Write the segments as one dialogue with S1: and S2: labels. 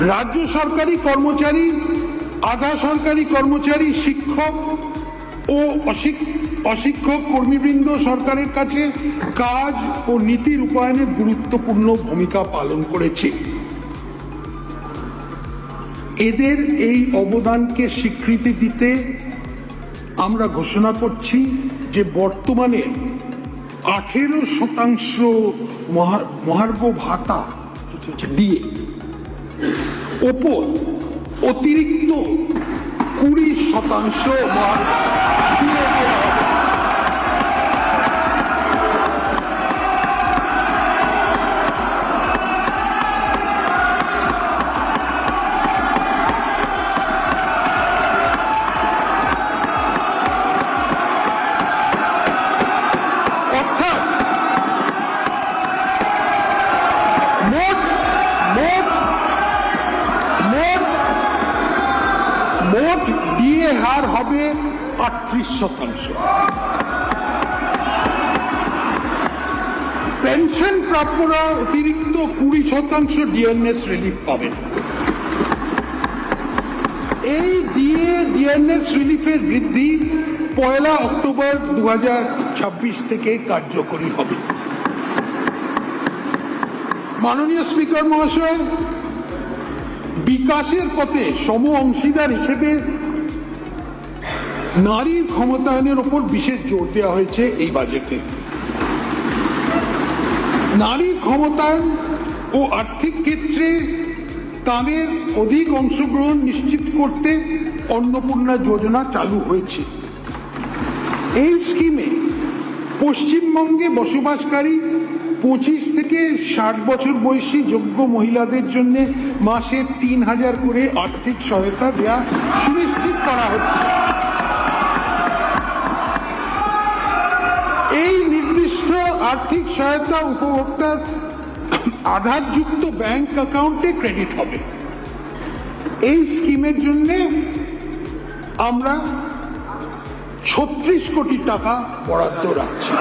S1: রাজ্য সরকারি কর্মচারী, আধা সরকারি কর্মচারী, শিক্ষক ও অশিক্ষক কর্মীবৃন্দ সরকারের কাছে কাজ ও নীতি রূপায়ণে গুরুত্বপূর্ণ ভূমিকা পালন করেছে। এদের এই অবদানকে স্বীকৃতি দিতে আমরা ঘোষণা করছি যে বর্তমানে 18% মহার্ঘ ভাতা দিয়ে ওপর অতিরিক্ত 20% মহার্ঘ তুলে দেওয়া হবে। মোট ডিএ হার হবে 38%। পেনশন প্রাপ্যরা অতিরিক্ত 20% ডিএনএস রিলিফ পাবেন। এই ডিএনএস রিলিফের বৃদ্ধি 1 অক্টোবর 2026 থেকে কার্যকরী হবে। মাননীয় স্পিকার মহাশয়, বিকাশের পথে সম অংশীদার হিসেবে নারীর ক্ষমতায়নের উপর বিশেষ জোর দেওয়া হয়েছে এই বাজেটে। নারীর ক্ষমতায়ন ও আর্থিক ক্ষেত্রে তাদের অধিক অংশগ্রহণ নিশ্চিত করতে অন্নপূর্ণা যোজনা চালু হয়েছে। এই স্কিমে পশ্চিমবঙ্গে বসবাসকারী 25 থেকে 60 বছর বয়সী যোগ্য মহিলাদের জন্য মাসে 3000 করে আর্থিক সহায়তা দেওয়া সুনিশ্চিত করা হচ্ছে। এই নির্দিষ্ট আর্থিক সহায়তা উপভোক্তার আধারযুক্ত ব্যাংক অ্যাকাউন্টে ক্রেডিট হবে। এই স্কিমের জন্য আমরা 36 কোটি টাকা বরাদ্দ রাখছি।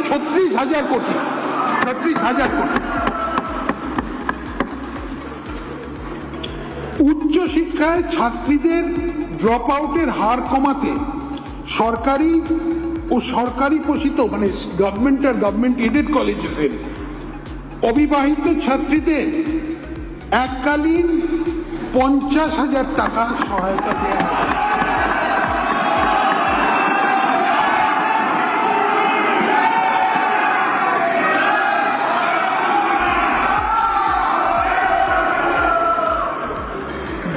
S1: 36,000 কোটি। উচ্চশিক্ষায় ছাত্রীদের ড্রপ আউটের হার কমাতে সরকারি ও সরকারি পোষিত মানে গভর্নমেন্ট আর গভর্নমেন্ট এডেড কলেজের অবিবাহিত ছাত্রীদের এককালীন 50,000 টাকা সহায়তা দেওয়া হবে।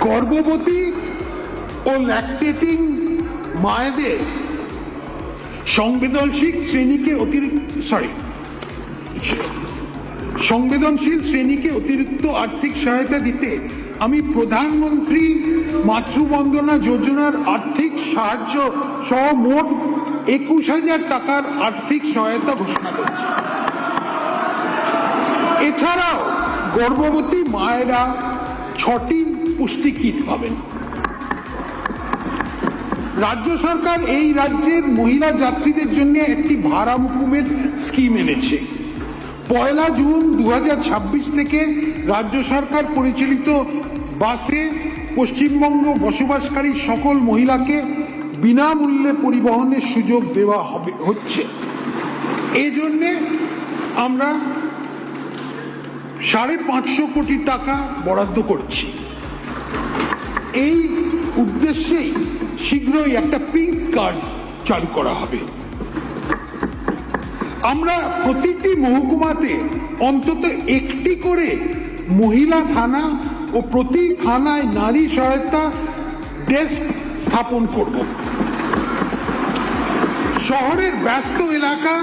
S1: গর্ভবতী ও ল্যাকটেটিং মায়েদের সংবেদনশীল শ্রেণীকে অতিরিক্ত আর্থিক সহায়তা দিতে আমি প্রধানমন্ত্রী মাতৃবন্দনা যোজনার আর্থিক সাহায্য সহ মোট 21,000 টাকার আর্থিক সহায়তা ঘোষণা করছি। এছাড়াও গর্ভবতী মায়েরা 6টি পুষ্টি কিট পাবেন। রাজ্য সরকার এই রাজ্যের মহিলা যাত্রীদের জন্য একটি ভাড়া মকুবের স্কিম এনেছে। 1 জুন 2026 থেকে রাজ্য সরকার পরিচালিত বাসে পশ্চিমবঙ্গ বসবাসকারী সকল মহিলাকে বিনামূল্যে পরিবহনের সুযোগ দেওয়া হচ্ছে। এই জন্যে আমরা 550 কোটি টাকা বরাদ্দ করছি। এই উদ্দেশ্যেই শীঘ্রই একটা পিঙ্ক কার্ড চালু করা হবে। আমরা প্রতিটি মহকুমাতে অন্তত একটি করে মহিলা থানা ও প্রতি থানায় নারী সহায়তা ডেস্ক স্থাপন করব। শহরের ব্যস্ত এলাকা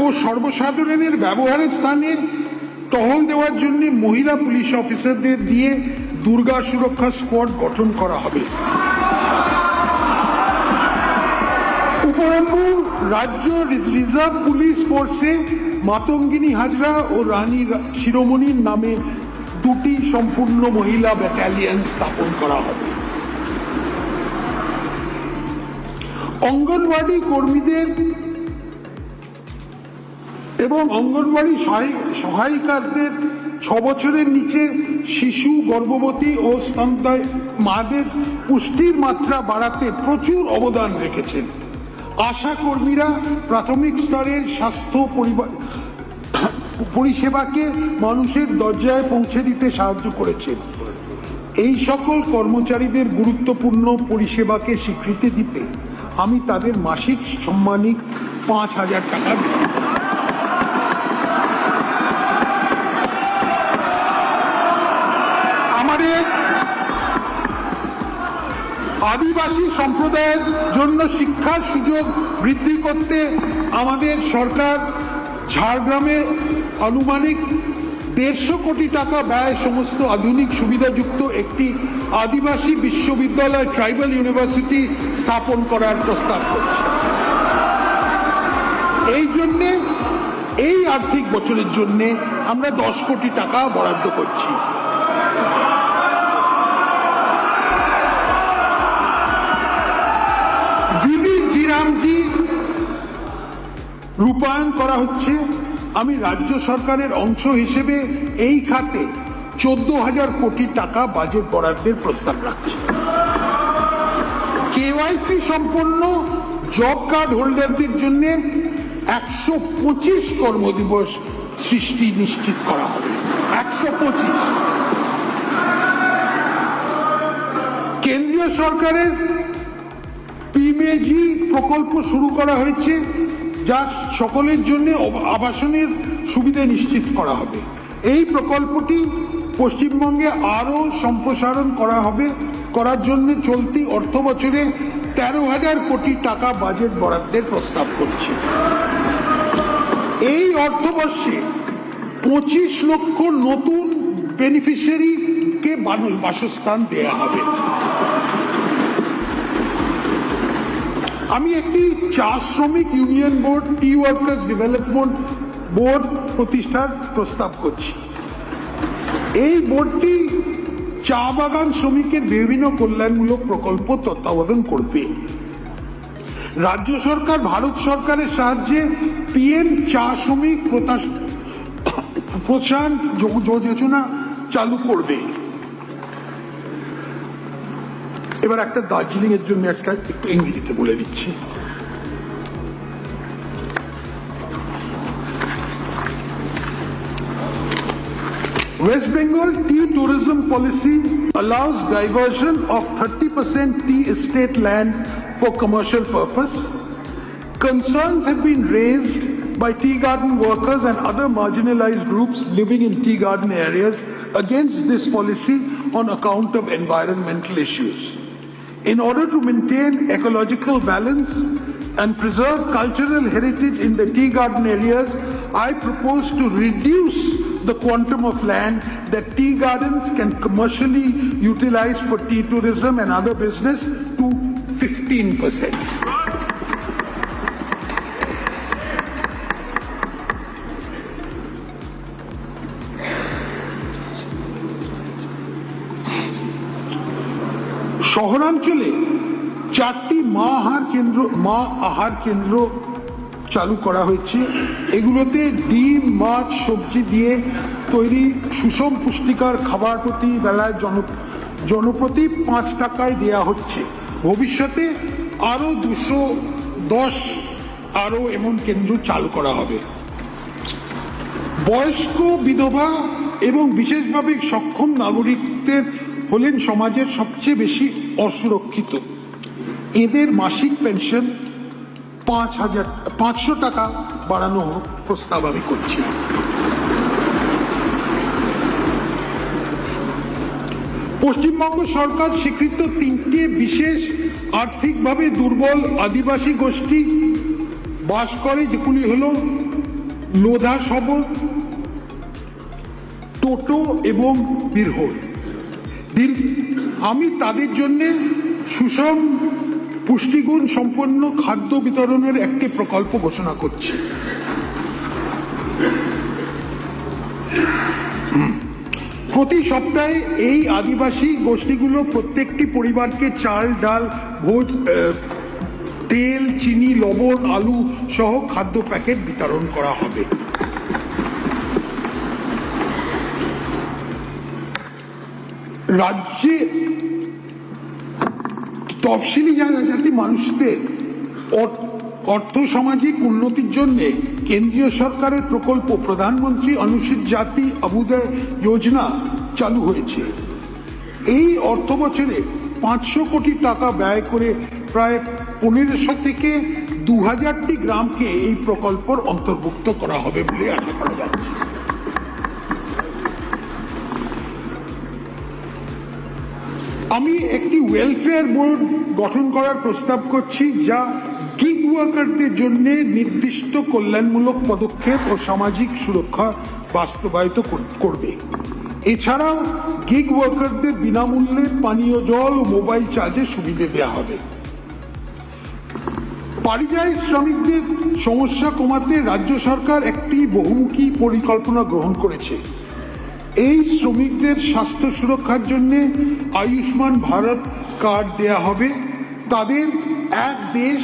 S1: ও সর্বসাধারণের ব্যবহারের স্থানে টহল দেওয়ার জন্য মহিলা পুলিশ অফিসারদের দিয়ে দুর্গা সুরক্ষা স্কোয়াড গঠন করা হবে। উপরন্তু রাজ্য রিজার্ভ পুলিশ ফোর্সে মাতঙ্গিনী হাজরা ও রানী শিরোমণির নামে 2টি সম্পূর্ণ মহিলা ব্যাটালিয়ন স্থাপন করা হবে। অঙ্গনওয়াড়ি কর্মীদের এবং অঙ্গনওয়াড়ি সহায়িকাদের 6 বছরের নিচে শিশু, গর্ভবতী ও স্তন্যদায়ী মাদের পুষ্টির মাত্রা বাড়াতে প্রচুর অবদান রেখেছেন। আশা কর্মীরা প্রাথমিক স্তরের স্বাস্থ্য পরিষেবাকে মানুষের দরজায় পৌঁছে দিতে সাহায্য করেছেন। এই সকল কর্মচারীদের গুরুত্বপূর্ণ পরিষেবাকে স্বীকৃতি দিতে আমি তাদের মাসিক সম্মানিক 5,000 টাকা দিই। আমাদের আদিবাসী সম্প্রদায়ের জন্য শিক্ষার সুযোগ বৃদ্ধি করতে আমাদের সরকার ঝাড়গ্রামে আনুমানিক 150 কোটি টাকা ব্যয় সমস্ত আধুনিক সুবিধাযুক্ত একটি আদিবাসী বিশ্ববিদ্যালয় ট্রাইবাল ইউনিভার্সিটি স্থাপন করার প্রস্তাব করছে। এই জন্যে এই আর্থিক বছরের জন্য আমরা 10 কোটি টাকা বরাদ্দ করছি। জিরামজি রূপায়ণ করা হচ্ছে। আমি রাজ্য সরকারের অংশ হিসেবে এই খাতে 14,000 কোটি টাকা বাজেট বরাদ্দের প্রস্তাব রাখছি। কেওয়াইসি সম্পন্ন জব কার্ড হোল্ডারদের জন্য 125 কর্মদিবস সৃষ্টি নিশ্চিত করা হবে। 125। কেন্দ্রীয় সরকারের পিএমজি প্রকল্প শুরু করা হয়েছে, যা সকলের জন্য আবাসনের সুবিধা নিশ্চিত করা হবে। এই প্রকল্পটি পশ্চিমবঙ্গে আরও সম্প্রসারণ করার জন্য চলতি অর্থ বছরে 13,000 কোটি টাকা বাজেট বরাদ্দের প্রস্তাব করছে। এই অর্থবর্ষে 25 লক্ষ নতুন বেনিফিশিয়ারিকে বাসস্থান দেয়া হবে। আমি একটি চা শ্রমিক ইউনিয়ন বোর্ড, টি ওয়ার্কার্স ডেভেলপমেন্ট বোর্ড প্রতিষ্ঠার প্রস্তাব করছি। এই বোর্ডটি চা বাগান শ্রমিকের বিভিন্ন কল্যাণমূলক প্রকল্প তত্ত্বাবধান করবে। রাজ্য সরকার ভারত সরকারের সাহায্যে পিএম চা শ্রমিক প্রোৎসাহন যোজনা চালু করবে। এবার একটা দার্জিলিং এর জন্য একটু ইংরেজিতে বলে দিচ্ছি। West Bengal tea tourism policy allows diversion of 30% tea estate land for commercial purpose. Concerns have been raised by tea garden workers and other marginalized groups living in tea garden areas against this policy on account of environmental issues. In order to maintain ecological balance and preserve cultural heritage in the tea garden areas, I propose to reduce the quantum of land that tea gardens can commercially utilize for tea tourism and other business to 15%. শহরাঞ্চলে 4টি মা আহার কেন্দ্র চালু করা হয়েছে। এগুলোতে ডিম, মাছ, সবজি দিয়ে তৈরি সুষম পুষ্টিকর খাবার প্রতি বেলায় জনপ্রতি 5 টাকায় দেয়া হচ্ছে। ভবিষ্যতে আরও 210 এমন কেন্দ্র চালু করা হবে। বয়স্ক, বিধবা এবং বিশেষভাবে সক্ষম নাগরিকদের হলেন সমাজের সবচেয়ে বেশি অসুরক্ষিত। এদের মাসিক পেনশন 500 টাকা বাড়ানো প্রস্তাব আমি করছি। পশ্চিমবঙ্গ সরকার স্বীকৃত 3টে বিশেষ আর্থিকভাবে দুর্বল আদিবাসী গোষ্ঠী বাস করে, যেগুলি হল লোধা সবর, টোটো এবং বিরহল। আমি তাদের জন্য সুষম পুষ্টিগুণ সম্পন্ন খাদ্য বিতরণের একটি প্রকল্প ঘোষণা করছি। প্রতি সপ্তাহে এই আদিবাসী গোষ্ঠীগুলো প্রত্যেকটি পরিবারকে চাল, ডাল, ভোজ, তেল, চিনি, লবণ, আলু সহ খাদ্য প্যাকেট বিতরণ করা হবে। রাজ্যে তফসিলি জনজাতি মানুষদের অর্থ সামাজিক উন্নতির জন্য কেন্দ্রীয় সরকারের প্রকল্প প্রধানমন্ত্রী অনুসূচিত জাতি অভ্যুদয় যোজনা চালু হয়েছে। এই অর্থ বছরে 500 কোটি টাকা ব্যয় করে প্রায় 1500 থেকে 2000টি গ্রামকে এই প্রকল্পের অন্তর্ভুক্ত করা হবে বলে আশা করা যাচ্ছে। আমি একটি ওয়েলফেয়ার বোর্ড গঠন করার প্রস্তাব করছি, যা গিগ ওয়ার্কারদের জন্য নির্দিষ্ট কল্যাণমূলক পদক্ষেপ ও সামাজিক সুরক্ষা বাস্তবায়িত করবে। এছাড়াও গিগ ওয়ার্কারদের বিনামূল্যে পানীয় জল ও মোবাইল চার্জের সুবিধা দেওয়া হবে। পরিযায়ী শ্রমিকদের সমস্যা কমাতে রাজ্য সরকার একটি বহুমুখী পরিকল্পনা গ্রহণ করেছে। এই শ্রমিকদের স্বাস্থ্য সুরক্ষার জন্য আয়ুষ্মান ভারত কার্ড দেয়া হবে। তাদের এক দেশ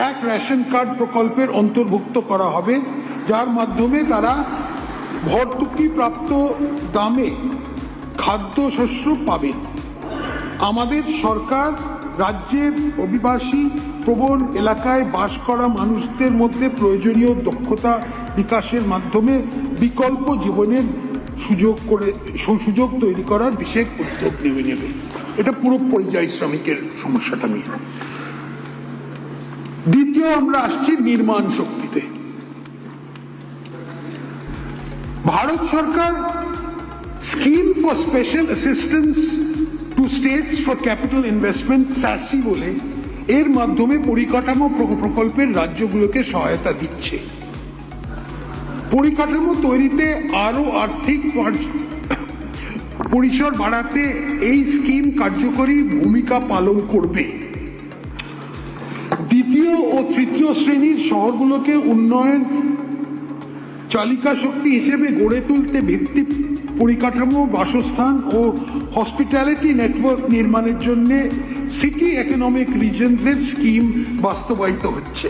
S1: এক রেশন কার্ড প্রকল্পের অন্তর্ভুক্ত করা হবে, যার মাধ্যমে তারা ভর্তুকি প্রাপ্ত দামে খাদ্যশস্য পাবে। আমাদের সরকার রাজ্যের অভিবাসী প্রবণ এলাকায় বাস করা মানুষদের মধ্যে প্রয়োজনীয় দক্ষতা বিকাশের মাধ্যমে বিকল্প জীবনের সুযোগ তৈরি করার বিশেষ উদ্যোগ নেবে। এটা পুরো পরিযায়ী শ্রমিকের সমস্যাটা নিয়ে। দ্বিতীয়, আমরা আসছি নির্মাণ শক্তিতে। ভারত সরকার scheme for special assistance to states for capital investment SASCI বলে এর মাধ্যমে পরিকাঠামো প্রকল্পের রাজ্যগুলোকে সহায়তা দিচ্ছে। পরিকাঠামো তৈরিতে আরো আর্থিক পরিসর বাড়াতে এই স্কিম কার্যকরী ভূমিকা পালন করবে। দ্বিতীয় ও তৃতীয় শ্রেণীর শহরগুলোকে উন্নয়ন চালিকা শক্তি হিসেবে গড়ে তুলতে ভিত্তি পরিকাঠামো, বাসস্থান ও হসপিটালিটি নেটওয়ার্ক নির্মাণের জন্য সিটি ইকোনমিক রিজনসের স্কিম বাস্তবায়িত হচ্ছে।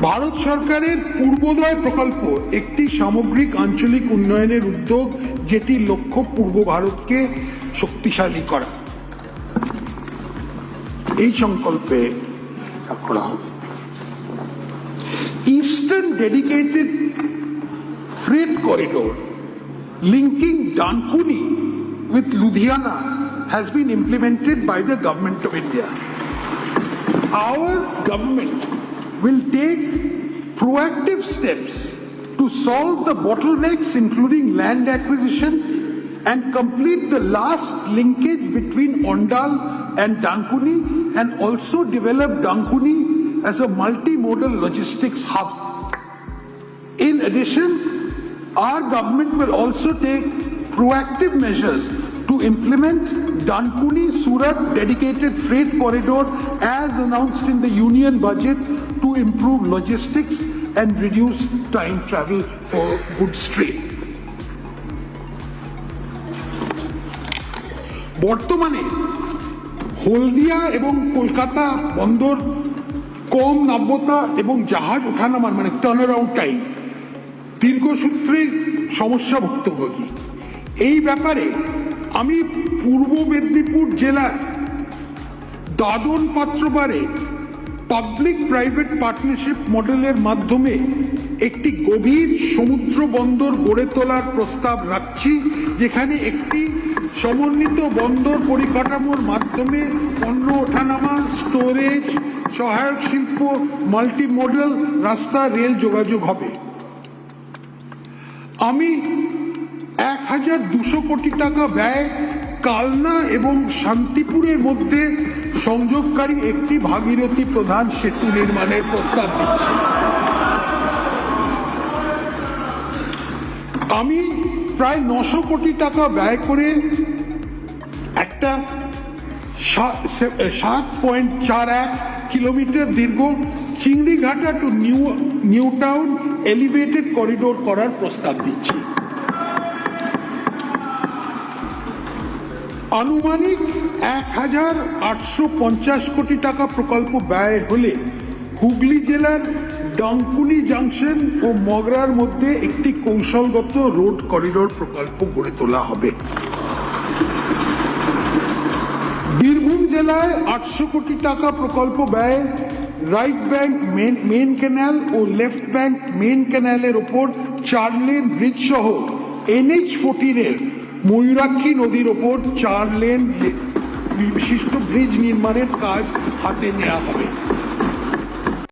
S1: ভারত সরকারের পূর্বোদয় প্রকল্প একটি সামগ্রিক আঞ্চলিক উন্নয়নের উদ্যোগ, যেটির লক্ষ্য পূর্ব ভারতকে শক্তিশালী করা। এই সংকল্পে করা হবে। Eastern dedicated freight corridor linking Dankuni with Ludhiana has been implemented by the Government of India. Our government will take proactive steps to solve the bottlenecks, including land acquisition, and complete the last linkage between Ondal and Dankuni, and also develop Dankuni as a multimodal logistics hub. In addition, our government will also take proactive measures to implement Dankuni-Surat dedicated freight corridor as announced in the union budget to improve logistics and reduce time travel for goods trade. বর্তমানে হলদিয়া এবং কলকাতা বন্দর কম নাব্যতা এবং জাহাজ ওঠানামার turnaround time দীর্ঘসূত্রে সমস্যা ভুক্তভোগী। এই ব্যাপারে আমি পূর্ব মেদিনীপুর জেলার দাদন পাত্রবারে পাবলিক প্রাইভেট পার্টনারশিপ মডেলের মাধ্যমে একটি গভীর সমুদ্র বন্দর গড়ে তোলার প্রস্তাব রাখছি, যেখানে একটি সমন্বিত বন্দর পরিকাঠামোর মাধ্যমে পণ্য ওঠানামা, স্টোরেজ, সহায়ক শিল্প, মাল্টিমোডাল রাস্তা, রেল যোগাযোগ হবে। আমি 1200 কোটি টাকা ব্যয় কালনা এবং শান্তিপুরের মধ্যে সংযোগকারী একটি ভাগীরথী প্রধান সেতু নির্মাণের প্রস্তাব দিচ্ছি। আমি প্রায় 900 কোটি টাকা ব্যয় করে একটা 7.41 কিলোমিটার দীর্ঘ Chingrighata two new town elevated corridor করার প্রস্তাব দিচ্ছি। আনুমানিক 1850 কোটি টাকা প্রকল্প ব্যয় হলে হুগলি জেলার ডানকুনি জাংশন ও মগরার মধ্যে একটি কৌশলগত রোড করিডোর প্রকল্প গড়ে তোলা হবে। জেলায় 800 কোটি টাকা প্রকল্প ব্যয়ে রাইট ব্যাংক মেন ক্যানাল ও লেফট ব্যাংক মেন ক্যানালের ওপর 4 লেন ব্রিজ সহ NH-14 এর ময়ূরাক্ষী নদীর ওপর 4 লেন বিশিষ্ট ব্রিজ নির্মাণের কাজ হাতে নেওয়া হবে।